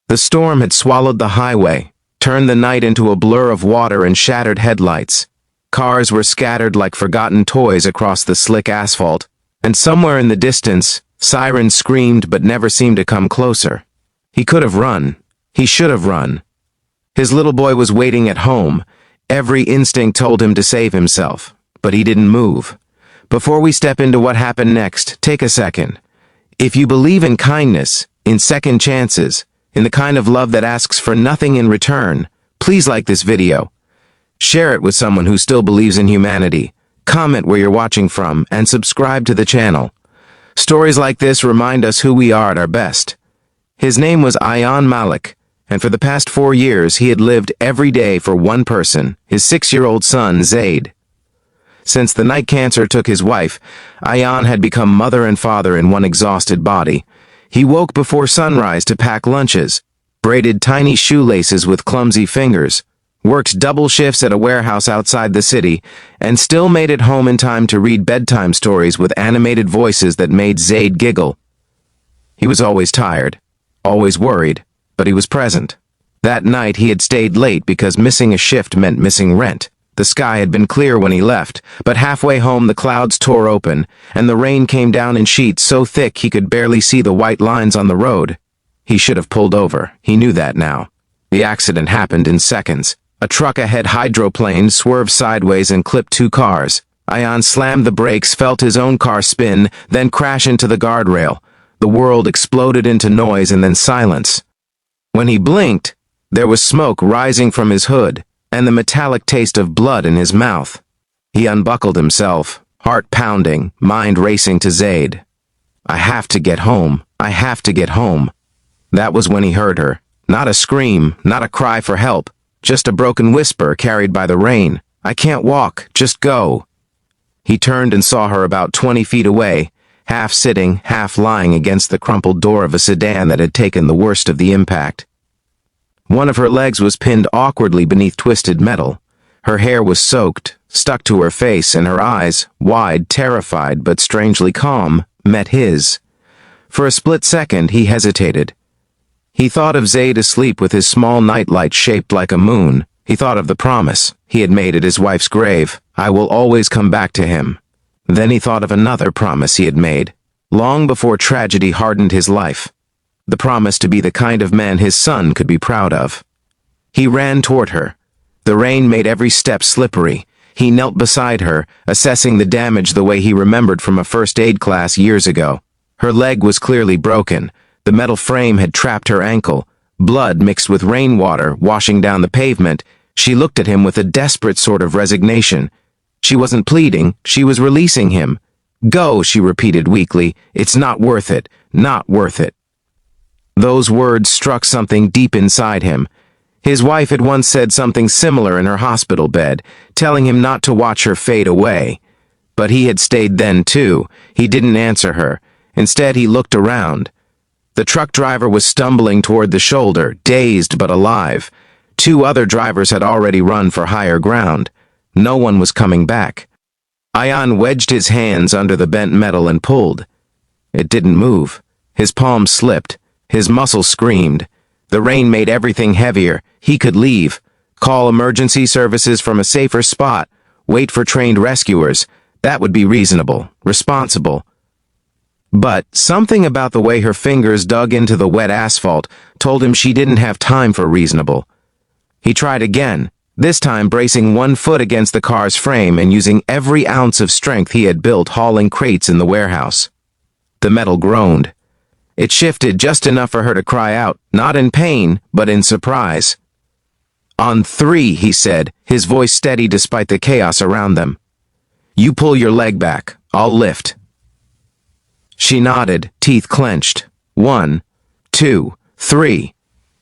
The storm had swallowed the highway, turned the night into a blur of water and shattered headlights. Cars were scattered like forgotten toys across the slick asphalt, and somewhere in the distance, sirens screamed but never seemed to come closer. He could have run. He should have run. His little boy was waiting at home. Every instinct told him to save himself, but he didn't move. Before we step into what happened next, take a second. If you believe in kindness, in second chances, in the kind of love that asks for nothing in return, please like this video. Share it with someone who still believes in humanity. Comment where you're watching from, and subscribe to the channel. Stories like this remind us who we are at our best. His name was Ayan Malik, and for the past 4 years he had lived every day for one person, his 6-year-old son, Zaid. Since the night cancer took his wife, Ayan had become mother and father in one exhausted body. He woke before sunrise to pack lunches, braided tiny shoelaces with clumsy fingers, worked double shifts at a warehouse outside the city, and still made it home in time to read bedtime stories with animated voices that made Zaid giggle. He was always tired, always worried, but he was present. That night he had stayed late because missing a shift meant missing rent. The sky had been clear when he left, but halfway home the clouds tore open, and the rain came down in sheets so thick he could barely see the white lines on the road. He should have pulled over. He knew that now. The accident happened in seconds. A truck ahead hydroplaned, swerved sideways and clipped 2 cars. Ayan slammed the brakes, felt his own car spin, then crash into the guardrail. The world exploded into noise and then silence. When he blinked, there was smoke rising from his hood, and the metallic taste of blood in his mouth. He unbuckled himself, heart pounding, mind racing to Zaid. "I have to get home. I have to get home." That was when he heard her. Not a scream, not a cry for help, just a broken whisper carried by the rain. "I can't walk, just go." He turned and saw her about 20 feet away, half sitting, half lying against the crumpled door of a sedan that had taken the worst of the impact. One of her legs was pinned awkwardly beneath twisted metal. Her hair was soaked, stuck to her face, and her eyes, wide, terrified but strangely calm, met his. For a split second he hesitated. He thought of Zaid asleep with his small nightlight shaped like a moon. He thought of the promise he had made at his wife's grave, "I will always come back to him." Then he thought of another promise he had made, long before tragedy hardened his life. The promise to be the kind of man his son could be proud of. He ran toward her. The rain made every step slippery. He knelt beside her, assessing the damage the way he remembered from a first aid class years ago. Her leg was clearly broken. The metal frame had trapped her ankle. Blood mixed with rainwater washing down the pavement. She looked at him with a desperate sort of resignation. She wasn't pleading, she was releasing him. "Go," she repeated weakly. "It's not worth it. Not worth it." Those words struck something deep inside him. His wife had once said something similar in her hospital bed, telling him not to watch her fade away. But he had stayed then too. He didn't answer her. Instead, he looked around. The truck driver was stumbling toward the shoulder, dazed but alive. 2 other drivers had already run for higher ground. No one was coming back. Ayan wedged his hands under the bent metal and pulled. It didn't move. His palms slipped. His muscles screamed. The rain made everything heavier. He could leave, call emergency services from a safer spot, wait for trained rescuers. That would be reasonable, responsible. But something about the way her fingers dug into the wet asphalt told him she didn't have time for reasonable. He tried again, this time bracing one foot against the car's frame and using every ounce of strength he had built hauling crates in the warehouse. The metal groaned. It shifted just enough for her to cry out, not in pain, but in surprise. "On 3, he said, his voice steady despite the chaos around them. "You pull your leg back. I'll lift." She nodded, teeth clenched. 1, 2, 3.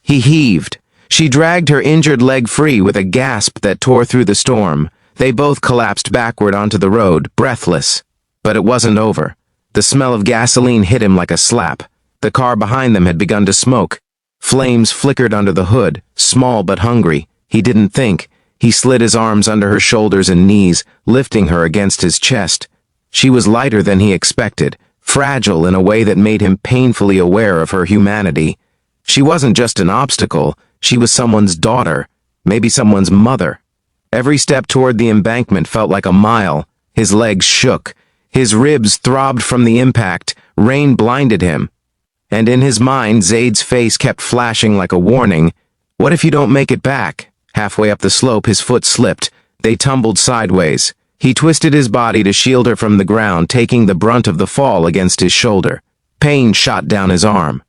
He heaved. She dragged her injured leg free with a gasp that tore through the storm. They both collapsed backward onto the road, breathless. But it wasn't over. The smell of gasoline hit him like a slap. The car behind them had begun to smoke. Flames flickered under the hood, small but hungry. He didn't think. He slid his arms under her shoulders and knees, lifting her against his chest. She was lighter than he expected, fragile in a way that made him painfully aware of her humanity. She wasn't just an obstacle, she was someone's daughter, maybe someone's mother. Every step toward the embankment felt like a mile. His legs shook. His ribs throbbed from the impact. Rain blinded him. And in his mind, Zaid's face kept flashing like a warning. What if you don't make it back? Halfway up the slope, his foot slipped. They tumbled sideways. He twisted his body to shield her from the ground, taking the brunt of the fall against his shoulder. Pain shot down his arm.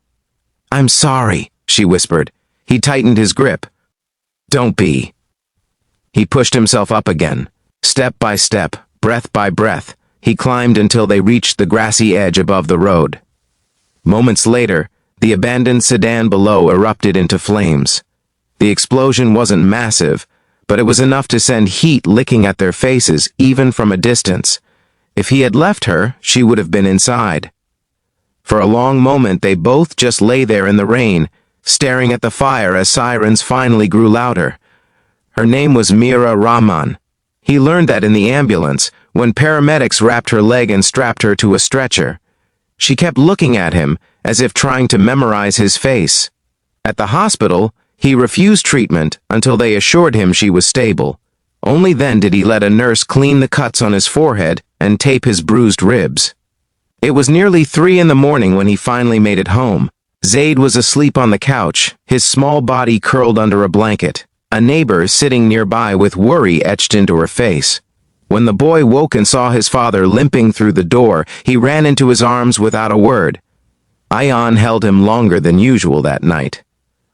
"I'm sorry," she whispered. He tightened his grip. "Don't be." He pushed himself up again. Step by step, breath by breath, he climbed until they reached the grassy edge above the road. Moments later, the abandoned sedan below erupted into flames. The explosion wasn't massive, but it was enough to send heat licking at their faces, even from a distance. If he had left her, she would have been inside. For a long moment, they both just lay there in the rain, staring at the fire as sirens finally grew louder. Her name was Mira Rahman. He learned that in the ambulance, when paramedics wrapped her leg and strapped her to a stretcher. She kept looking at him, as if trying to memorize his face. At the hospital, he refused treatment until they assured him she was stable. Only then did he let a nurse clean the cuts on his forehead and tape his bruised ribs. It was nearly 3 in the morning when he finally made it home. Zaid was asleep on the couch, his small body curled under a blanket, a neighbor sitting nearby with worry etched into her face. When the boy woke and saw his father limping through the door, he ran into his arms without a word. Ayan held him longer than usual that night.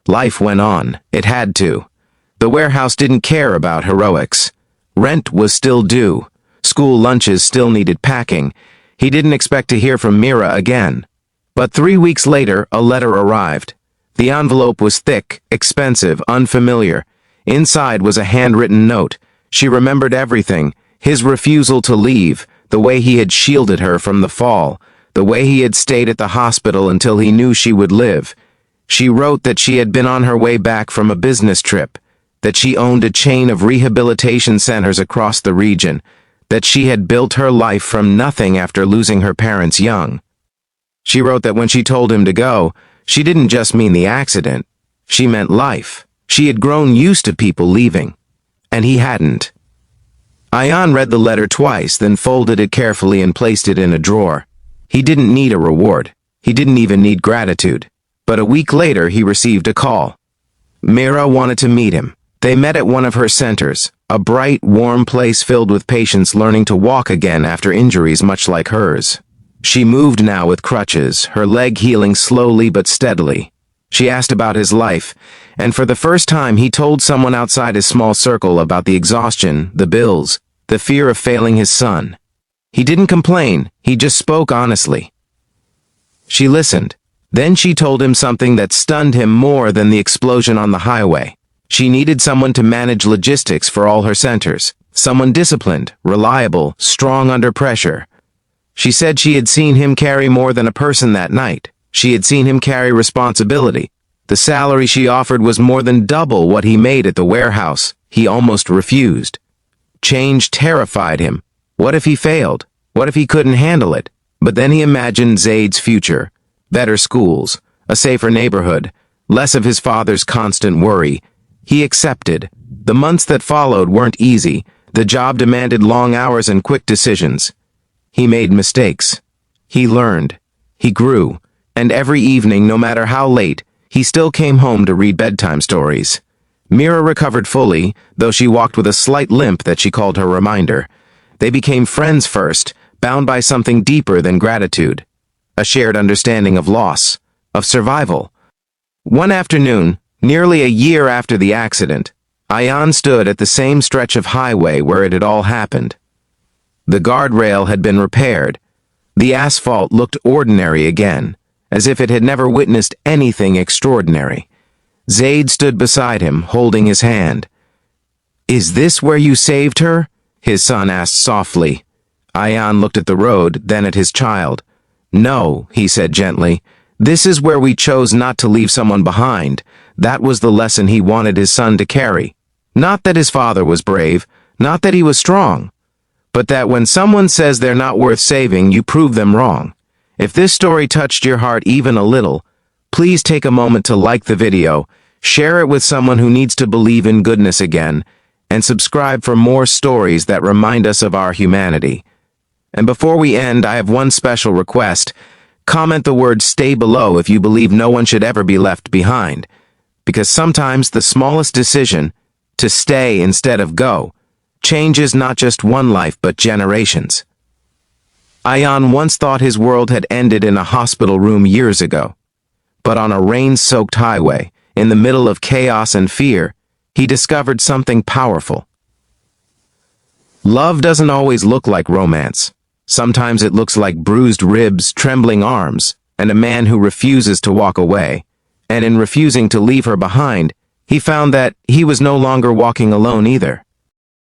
Life went on. It had to. The warehouse didn't care about heroics. Rent was still due. School lunches still needed packing. He didn't expect to hear from Mira again. But 3 weeks later, a letter arrived. The envelope was thick, expensive, unfamiliar. Inside was a handwritten note. She remembered everything. His refusal to leave, the way he had shielded her from the fall, the way he had stayed at the hospital until he knew she would live. She wrote that she had been on her way back from a business trip, that she owned a chain of rehabilitation centers across the region, that she had built her life from nothing after losing her parents young. She wrote that when she told him to go, she didn't just mean the accident. She meant life. She had grown used to people leaving. And he hadn't. Ayan read the letter twice, then folded it carefully and placed it in a drawer. He didn't need a reward. He didn't even need gratitude. But a week later, he received a call. Mira wanted to meet him. They met at one of her centers, a bright, warm place filled with patients learning to walk again after injuries much like hers. She moved now with crutches, her leg healing slowly but steadily. She asked about his life, and for the first time he told someone outside his small circle about the exhaustion, the bills, the fear of failing his son. He didn't complain, he just spoke honestly. She listened. Then she told him something that stunned him more than the explosion on the highway. She needed someone to manage logistics for all her centers, someone disciplined, reliable, strong under pressure. She said she had seen him carry more than a person that night. She had seen him carry responsibility. The salary she offered was more than double what he made at the warehouse. He almost refused. Change terrified him. What if he failed? What if he couldn't handle it? But then he imagined Zaid's future. Better schools, a safer neighborhood, less of his father's constant worry. He accepted. The months that followed weren't easy. The job demanded long hours and quick decisions. He made mistakes. He learned. He grew. And every evening, no matter how late, he still came home to read bedtime stories. Mira recovered fully, though she walked with a slight limp that she called her reminder. They became friends first, bound by something deeper than gratitude. A shared understanding of loss, of survival. One afternoon, nearly a year after the accident, Ayan stood at the same stretch of highway where it had all happened. The guardrail had been repaired. The asphalt looked ordinary again, as if it had never witnessed anything extraordinary. Zaid stood beside him, holding his hand. "Is this where you saved her?" his son asked softly. Ayan looked at the road, then at his child. "No," he said gently. "This is where we chose not to leave someone behind." That was the lesson he wanted his son to carry. Not that his father was brave, not that he was strong, but that when someone says they're not worth saving, you prove them wrong. If this story touched your heart even a little, Please take a moment to like the video, share it with someone who needs to believe in goodness again, and subscribe for more stories that remind us of our humanity. And before we end, I have one special request. Comment the word "stay" below if you believe no one should ever be left behind. Because sometimes the smallest decision, to stay instead of go, changes not just one life but generations. Ayan once thought his world had ended in a hospital room years ago. But on a rain-soaked highway, in the middle of chaos and fear, he discovered something powerful. Love doesn't always look like romance. Sometimes it looks like bruised ribs, trembling arms, and a man who refuses to walk away. And in refusing to leave her behind, he found that he was no longer walking alone either.